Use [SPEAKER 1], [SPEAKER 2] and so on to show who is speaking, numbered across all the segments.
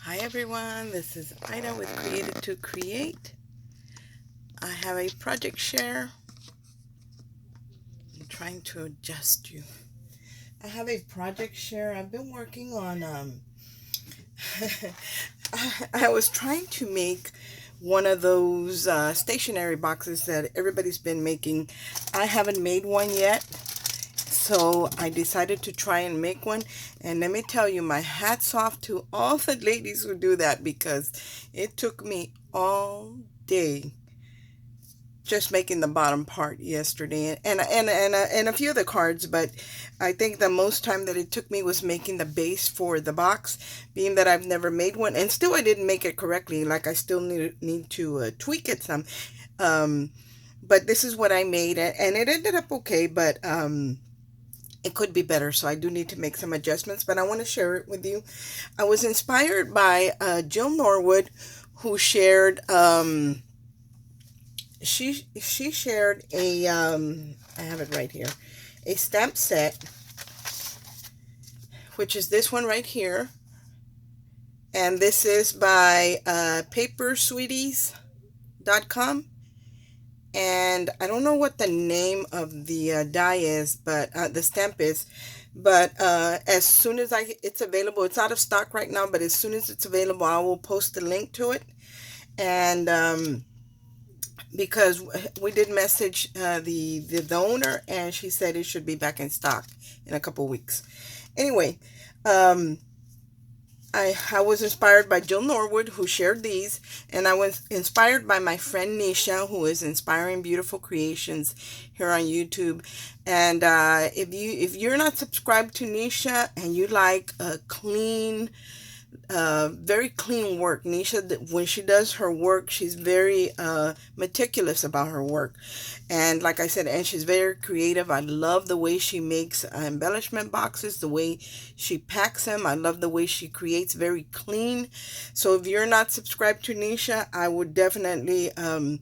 [SPEAKER 1] Hi everyone, this is Ida with Created to Create. I have a project share. I'm trying to adjust you. I have a project share. I've been working on I was trying to make one of those stationery boxes that everybody's been making. I haven't made one yet. So I decided to try and make one. And let me tell you, my hat's off to all the ladies who do that, because it took me all day just making the bottom part yesterday, and a few of the cards. But I think the most time that it took me was making the base for the box, being that I've never made one, and still I didn't make it correctly. Like, I still need to tweak it some. um but this is what I made, and it ended up okay, but it could be better, so I do need to make some adjustments, but I want to share it with you. I was inspired by Jill Norwood, who shared she shared a I have it right here, a stamp set, which is this one right here, and this is by papersweeties.com. And I don't know what the name of the die is, but the stamp is. But as soon as it's available, it's out of stock right now, but as soon as it's available, I will post a link to it. And because we did message the owner, and she said it should be back in stock in a couple weeks. Anyway, I was inspired by Jill Norwood, who shared these, and I was inspired by my friend Nisha, who is Inspiring Beautiful Creations here on YouTube. And if you're not subscribed to Nisha and you like a clean, very clean work. Nisha, when she does her work, she's very meticulous about her work. And like I said, and she's very creative. I love the way she makes embellishment boxes, the way she packs them. I love the way she creates very clean. So if you're not subscribed to Nisha, I would definitely, I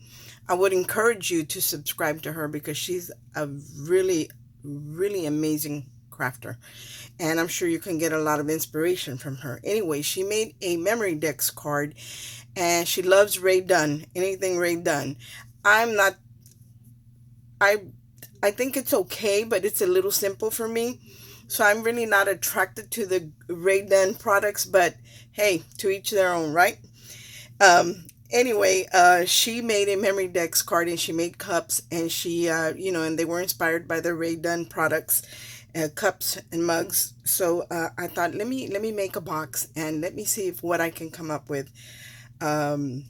[SPEAKER 1] would encourage you to subscribe to her, because she's a really, really amazing crafter, and I'm sure you can get a lot of inspiration from her. Anyway, she made a memory decks card, and she loves Rea Dunn, anything Rea Dunn. I'm not, I I think it's okay, but it's a little simple for me. So I'm really not attracted to the Rea Dunn products, but hey, to each their own, right? Anyway, she made a memory decks card, and she made cups, and she, and they were inspired by the Rea Dunn products, cups and mugs. So I thought, let me make a box, and let me see if what I can come up with, um,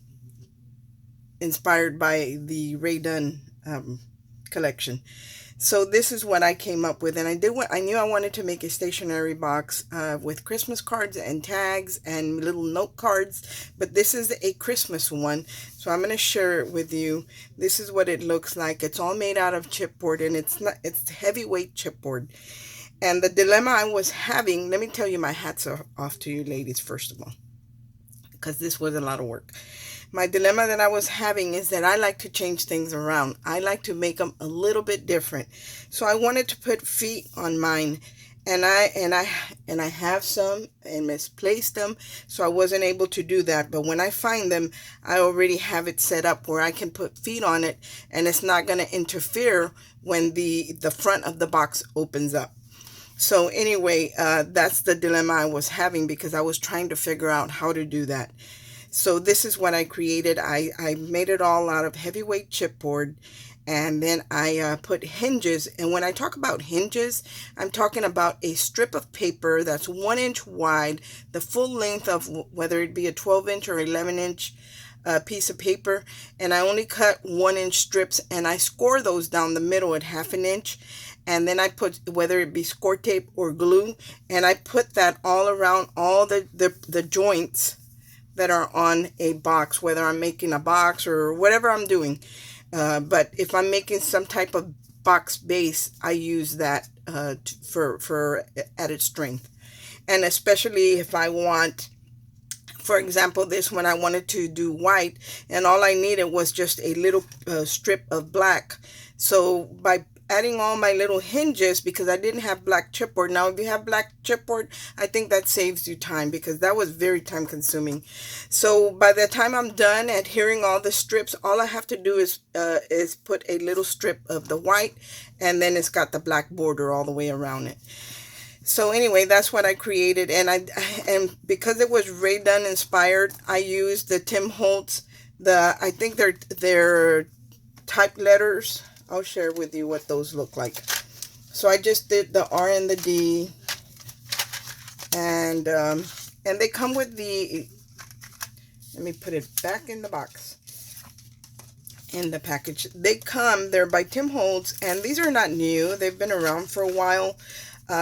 [SPEAKER 1] inspired by the Rea Dunn collection. So this is what I came up with, and I knew I wanted to make a stationery box with Christmas cards and tags and little note cards, but this is a Christmas one, so I'm going to share it with you. This is what it looks like. It's all made out of chipboard, and it's heavyweight chipboard. And the dilemma I was having, let me tell you, my hats are off to you ladies first of all, because this was a lot of work. My dilemma that I was having is that I like to change things around. I like to make them a little bit different. So I wanted to put feet on mine, and I have some and misplaced them, so I wasn't able to do that. But when I find them, I already have it set up where I can put feet on it, and it's not going to interfere when the front of the box opens up. So anyway, that's the dilemma I was having, because I was trying to figure out how to do that. So this is what I created. I made it all out of heavyweight chipboard, and then I put hinges. And when I talk about hinges, I'm talking about a strip of paper that's 1 inch wide, the full length of whether it be a 12-inch or 11-inch piece of paper. And I only cut 1-inch strips, and I score those down the middle at 1/2 inch. And then I put, whether it be score tape or glue, and I put that all around all the joints that are on a box, whether I'm making a box or whatever I'm doing. But if I'm making some type of box base, I use that for added strength. And especially if I want, for example, this one I wanted to do white, and all I needed was just a little strip of black. So adding all my little hinges because I didn't have black chipboard. Now, if you have black chipboard, I think that saves you time because that was very time consuming. So by the time I'm done adhering all the strips, all I have to do is put a little strip of the white, and then it's got the black border all the way around it. So anyway, that's what I created, and because it was Rea Dunn inspired, I used the Tim Holtz. I think they're type letters. I'll share with you what those look like. So I just did the R and the D, and they come with the. Let me put it back in the box. In the package, they're by Tim Holtz, and these are not new. They've been around for a while.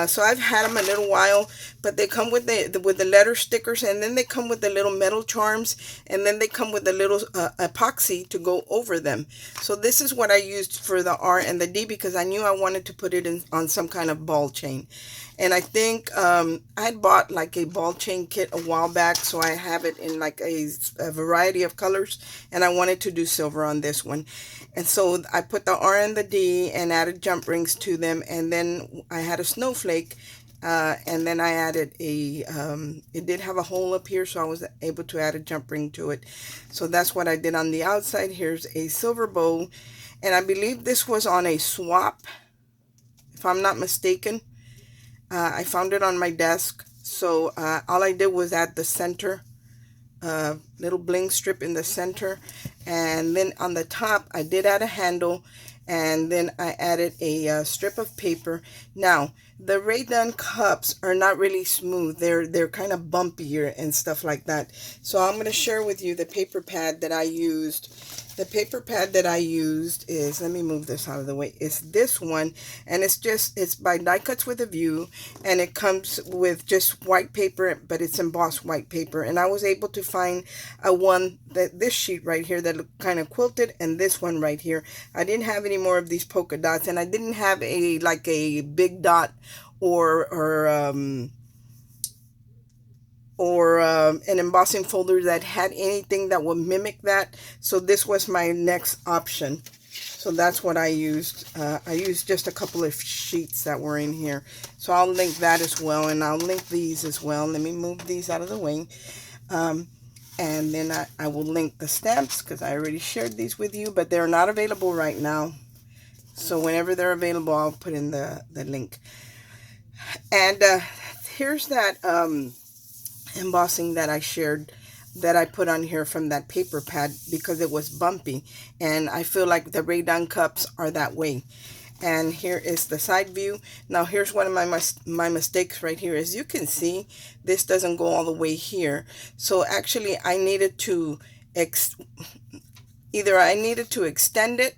[SPEAKER 1] So I've had them a little while, but they come with the letter stickers, and then they come with the little metal charms, and then they come with the little epoxy to go over them. So this is what I used for the R and the D because I knew I wanted to put it on some kind of ball chain. And I think I had bought like a ball chain kit a while back, so I have it in like a variety of colors, and I wanted to do silver on this one. And so I put the R and the D and added jump rings to them, and then I had a snowflake, and then I added it did have a hole up here, so I was able to add a jump ring to it. So that's what I did on the outside. Here's a silver bow, and I believe this was on a swap, if I'm not mistaken. I found it on my desk, so all I did was add the center, little bling strip in the center, and then on the top I did add a handle, and then I added a strip of paper. Now, the Rea Dunn cups are not really smooth. They're kind of bumpier and stuff like that. So I'm going to share with you the paper pad that I used. The paper pad that I used is, let me move this out of the way, it's this one, and it's by Die Cuts with a View, and it comes with just white paper, but it's embossed white paper. And I was able to find this sheet right here that looked kind of quilted, and this one right here. I didn't have any more of these polka dots, and I didn't have like a big dot or an embossing folder that had anything that would mimic that. So this was my next option. So that's what I used. I used just a couple of sheets that were in here. So I'll link that as well, and I'll link these as well. Let me move these out of the way. And then I will link the stamps because I already shared these with you, but they're not available right now. So whenever they're available, I'll put in the link. And here's that embossing that I shared, that I put on here from that paper pad because it was bumpy, and I feel like the Rea Dunn cups are that way. And here is the side view. Now here's one of my mistakes right here. As you can see, this doesn't go all the way here, so actually I needed to either I needed to extend it.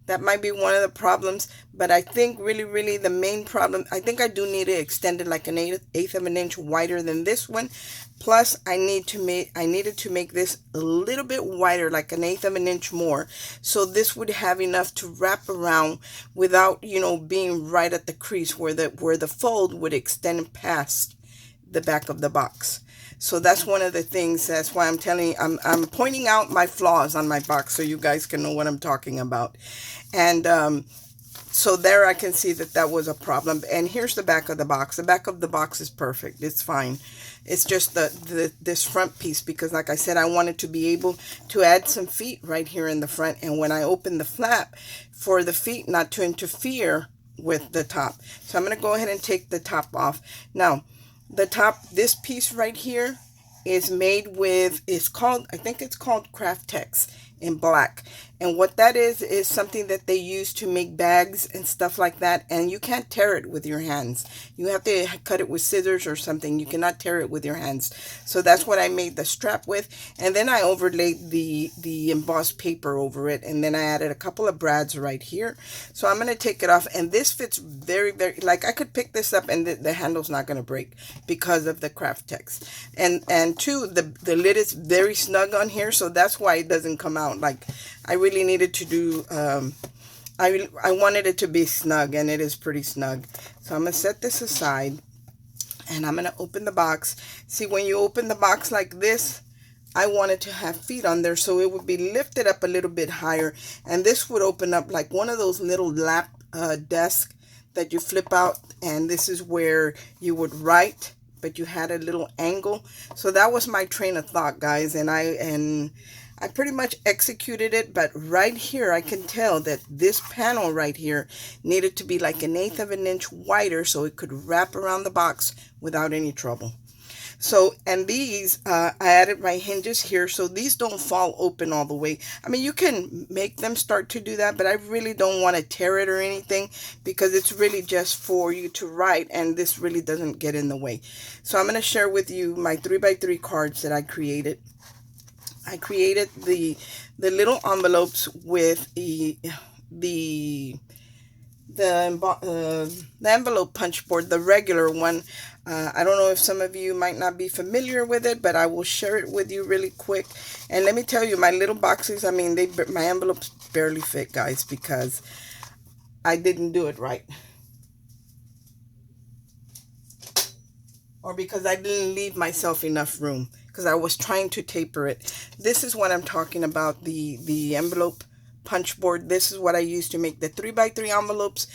[SPEAKER 1] That might be one of the problems, but I think really the main problem, I think I do need to extend it like an eighth of an inch wider than this one. Plus I needed to make this a little bit wider, like an eighth of an inch more, so this would have enough to wrap around without, being right at the crease where the fold would extend past the back of the box. So that's one of the things. That's why I'm telling you, I'm pointing out my flaws on my box so you guys can know what I'm talking about. And so there I can see that was a problem. And here's the back of the box. The back of the box is perfect. It's fine. It's just this front piece, because like I said, I wanted to be able to add some feet right here in the front. And when I open the flap, for the feet not to interfere with the top. So I'm going to go ahead and take the top off. Now, the top, this piece right here is made with, I think it's called Craft Tex in black. And what that is something that they use to make bags and stuff like that. And you can't tear it with your hands. You have to cut it with scissors or something. You cannot tear it with your hands. So that's what I made the strap with. And then I overlaid the embossed paper over it. And then I added a couple of brads right here. So I'm going to take it off. And this fits very, like I could pick this up and the handle's not going to break because of the Craft Tex. And two, the lid is very snug on here. So that's why it doesn't come out. Like, I really needed to do, I wanted it to be snug, and it is pretty snug. So I'm going to set this aside, and I'm going to open the box. See, when you open the box like this, I wanted to have feet on there, so it would be lifted up a little bit higher, and this would open up like one of those little lap desk that you flip out, and this is where you would write, but you had a little angle. So that was my train of thought, guys, and I pretty much executed it. But right here I can tell that this panel right here needed to be like 1/8 of an inch wider so it could wrap around the box without any trouble. So, and these, I added my hinges here, so these don't fall open all the way. I mean, you can make them start to do that, but I really don't want to tear it or anything, because it's really just for you to write, and this really doesn't get in the way. So I'm going to share with you my 3x3 cards that I created. I created the little envelopes with the envelope punch board, the regular one. I don't know if some of you might not be familiar with it, but I will share it with you really quick. And let me tell you, my little boxes, I mean, my envelopes barely fit, guys, because I didn't do it right. Or because I didn't leave myself enough room, because I was trying to taper it. This is what I'm talking about, the envelope punch board. This is what I used to make the 3x3 envelopes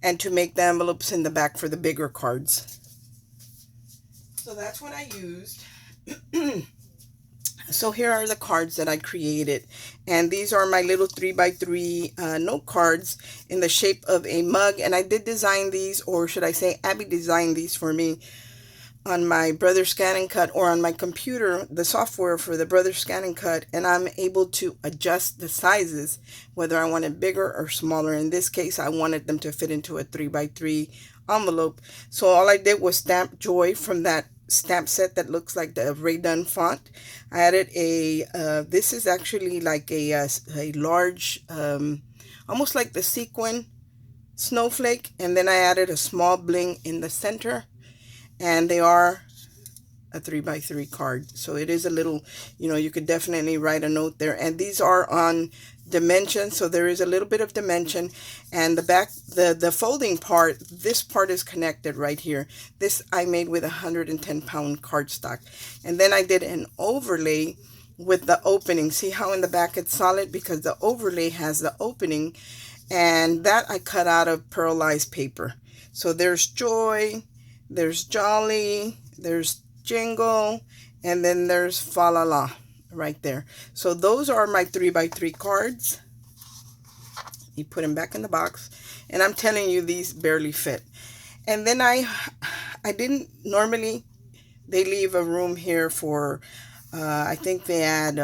[SPEAKER 1] and to make the envelopes in the back for the bigger cards. So that's what I used. So here are the cards that I created, and these are my little 3x3 note cards in the shape of a mug. And I did design these, or should I say Abby designed these for me on my Brother Scan and Cut, or on my computer, the software for the Brother Scan and Cut, and I'm able to adjust the sizes, whether I want it bigger or smaller. In this case, I wanted them to fit into a 3x3 envelope. So all I did was stamp Joy from that stamp set that looks like the Rea Dunn font. I added this is actually like a large, almost like the sequin snowflake, and then I added a small bling in the center. And they are a 3x3 card, so it is a little, you could definitely write a note there. And these are on dimension, so there is a little bit of dimension. And the back, the folding part, this part is connected right here. This I made with 110-pound cardstock, and then I did an overlay with the opening. See how in the back it's solid, because the overlay has the opening, and that I cut out of pearlized paper. So there's Joy, there's Jolly, there's Jingle, and then there's Fa La La right there. So those are my 3x3 cards. You put them back in the box, and I'm telling you, these barely fit. And then I didn't, normally they leave a room here for, I think they add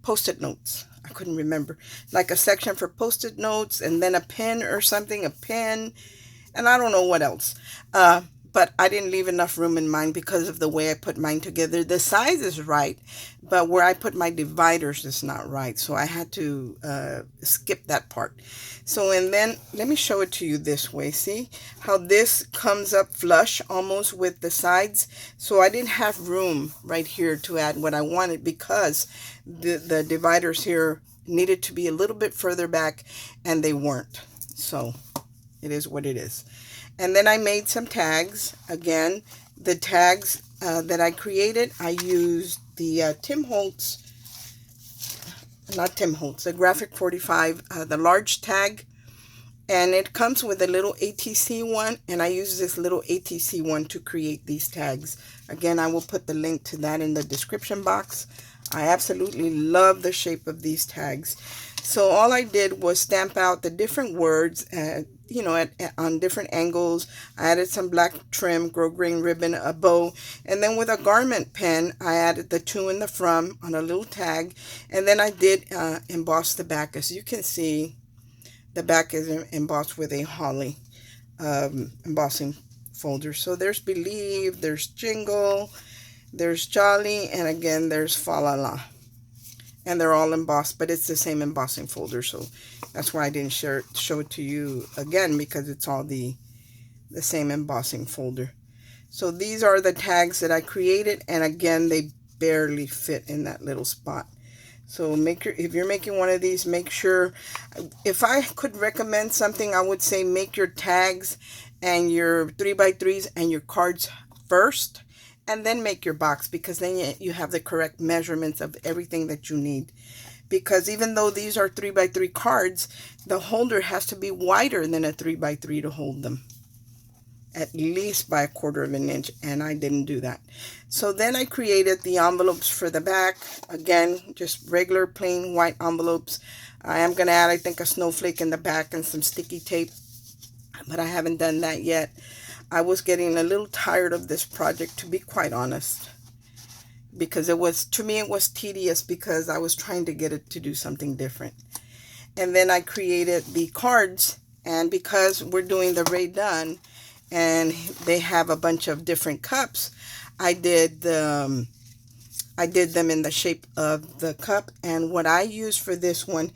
[SPEAKER 1] post-it notes. I couldn't remember, like a section for post-it notes, and then a pen or something, a pen, and I don't know what else. But I didn't leave enough room in mine because of the way I put mine together. The size is right, but where I put my dividers is not right. So I had to skip that part. So, and then let me show it to you this way. See how this comes up flush almost with the sides? So I didn't have room right here to add what I wanted, because the dividers here needed to be a little bit further back, and they weren't. So it is what it is. And then I made some tags. Again, the tags that I created, I used the Tim Holtz, not Tim Holtz, the Graphic 45, the large tag. And it comes with a little ATC one, and I use this little ATC one to create these tags. Again, I will put the link to that in the description box. I absolutely love the shape of these tags. So all I did was stamp out the different words, on different angles. I added some black trim, grosgrain ribbon, a bow, and then with a garment pen, I added the to and the from on a little tag. And then I did emboss the back. As you can see, the back is embossed with a holly embossing folder. So there's Believe, there's Jingle, there's Jolly, and again there's Fa La La. And they're all embossed, but it's the same embossing folder, so that's why I didn't show it to you again, because it's all the same embossing folder. So these are the tags that I created, and again, they barely fit in that little spot. So if you're making one of these, make sure, if I could recommend something, I would say make your tags and your 3x3s and your cards first, and then make your box, because then you have the correct measurements of everything that you need. because even though these are 3x3 cards, the holder has to be wider than a 3x3 to hold them, at least by 1/4 of an inch, and I didn't do that. So then I created the envelopes for the back. Again, just regular plain white envelopes. I am going to add, I think, a snowflake in the back and some sticky tape, but I haven't done that yet. I was getting a little tired of this project, to be quite honest, because it was, to me, it was tedious because I was trying to get it to do something different. And then I created the cards, and because we're doing the Rea Dunn and they have a bunch of different cups, I did them in the shape of the cup. And what I used for this one,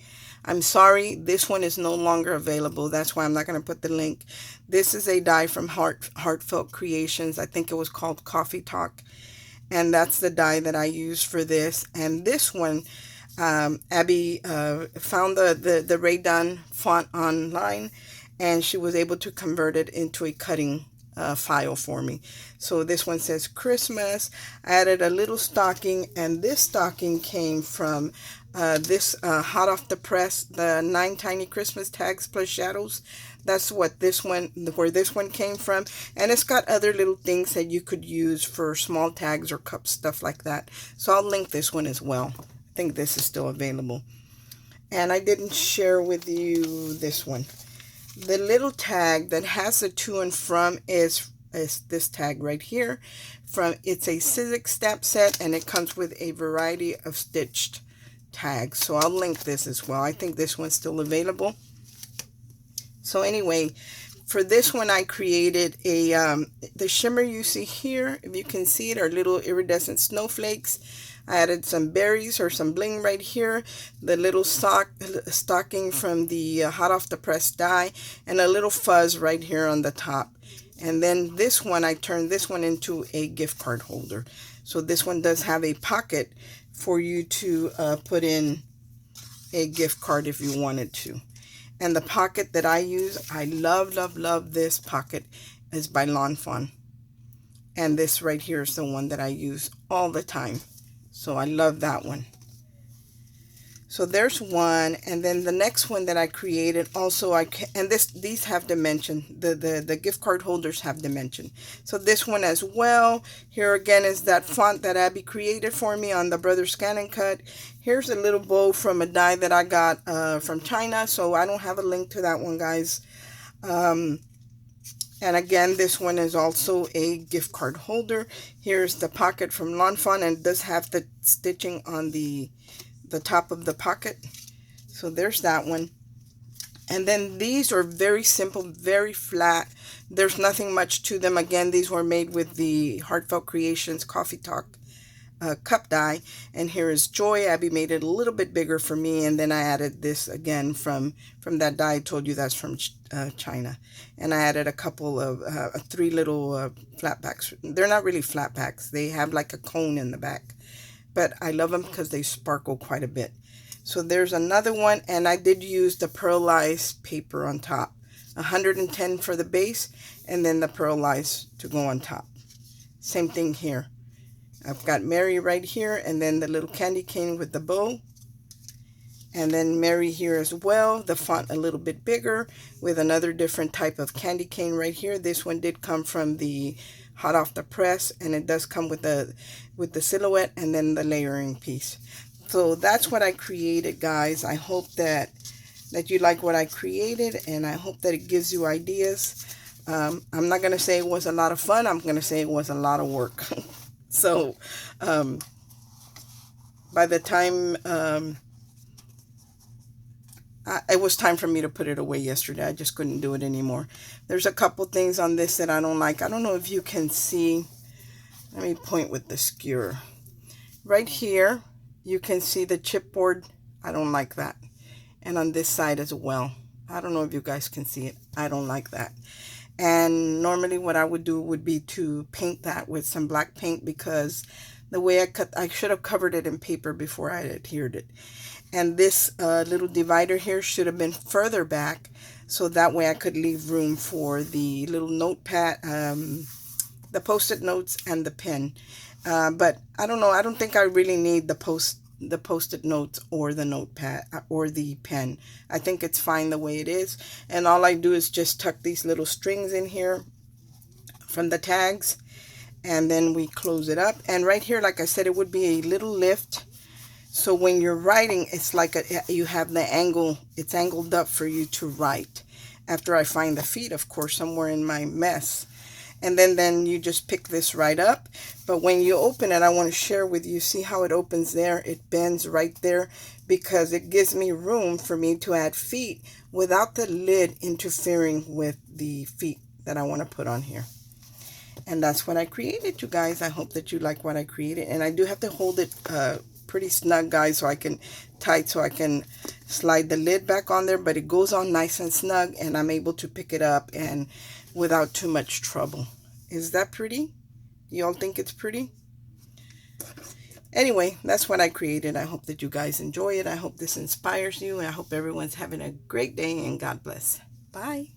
[SPEAKER 1] I'm sorry, this one is no longer available. That's why I'm not going to put the link. This is a die from Heartfelt Creations. I think it was called Coffee Talk. And that's the die that I used for this. And this one, Abby found the Rea Dunn font online, and she was able to convert it into a cutting file for me. So this one says Christmas. I added a little stocking, and this stocking came from this hot off the press, the 9 tiny Christmas tags plus shadows. That's what this one, where this one came from. And it's got other little things that you could use for small tags or cups, stuff like that. So I'll link this one as well. I think this is still available. And I didn't share with you this one. The little tag that has the to and from is this tag right here. It's a Sizzix stamp set, and it comes with a variety of stitched tags. So I'll link this as well. I think this one's still available. So anyway, for this one I created the shimmer you see here. If you can see it, are little iridescent snowflakes. I added some berries or some bling right here, the little stocking from the hot off the press die, and a little fuzz right here on the top. And then this one, I turned this one into a gift card holder. So this one does have a pocket for you to put in a gift card if you wanted to. And the pocket that I use, I love, love, love this pocket, is by Lawn Fawn. And this right here is the one that I use all the time. So I love that one. So there's one, and then the next one that I created also, these have dimension. The gift card holders have dimension. So this one as well. Here again is that font that Abby created for me on the Brothers Scan and Cut. Here's a little bow from a die that I got from China. So I don't have a link to that one, guys. And again, this one is also a gift card holder. Here's the pocket from Lawn Fawn, and it does have the stitching on the top of the pocket. So there's that one. And then these are very simple, very flat. There's nothing much to them. Again, these were made with the Heartfelt Creations Coffee Talk cup die. And here is Joy. Abby made it a little bit bigger for me, and then I added this again from that die. I told you that's from China. And I added a couple of 3 little flat backs. They're not really flat backs. They have like a cone in the back, but I love them because they sparkle quite a bit. So there's another one, and I did use the pearlized paper on top. 110 for the base, and then the pearlized to go on top. Same thing here. I've got Mary right here, and then the little candy cane with the bow. And then Mary here as well, the font a little bit bigger with another different type of candy cane right here. This one did come from the hot off the press, and it does come with the silhouette and then the layering piece. So that's what I created, guys. I hope that you like what I created, and I hope that it gives you ideas. I'm not going to say it was a lot of fun. I'm going to say it was a lot of work. So by the time it was time for me to put it away yesterday, I just couldn't do it anymore. There's a couple things on this that I don't like. I don't know if you can see. Let me point with the skewer. Right here, you can see the chipboard. I don't like that. And on this side as well. I don't know if you guys can see it. I don't like that. And normally what I would do would be to paint that with some black paint, because the way I should have covered it in paper before I adhered it. And this little divider here should have been further back, so that way I could leave room for the little notepad, the post-it notes and the pen. But I don't know, I don't think I really need the the post-it notes or the notepad or the pen. I think it's fine the way it is. And all I do is just tuck these little strings in here from the tags, and then we close it up. And right here, like I said, it would be a little lift. So when you're writing, it's like you have the angle, it's angled up for you to write. After I find the feet, of course, somewhere in my mess. And then you just pick this right up. But when you open it, I want to share with you, see how it opens there? It bends right there because it gives me room for me to add feet without the lid interfering with the feet that I want to put on here. And that's what I created, you guys. I hope that you like what I created. And I do have to hold it pretty snug, guys, so I can slide the lid back on there, but it goes on nice and snug, and I'm able to pick it up and without too much trouble. Is that pretty? Y'all think it's pretty? Anyway, that's what I created. I hope that you guys enjoy it. I hope this inspires you, and I hope everyone's having a great day, and God bless. Bye.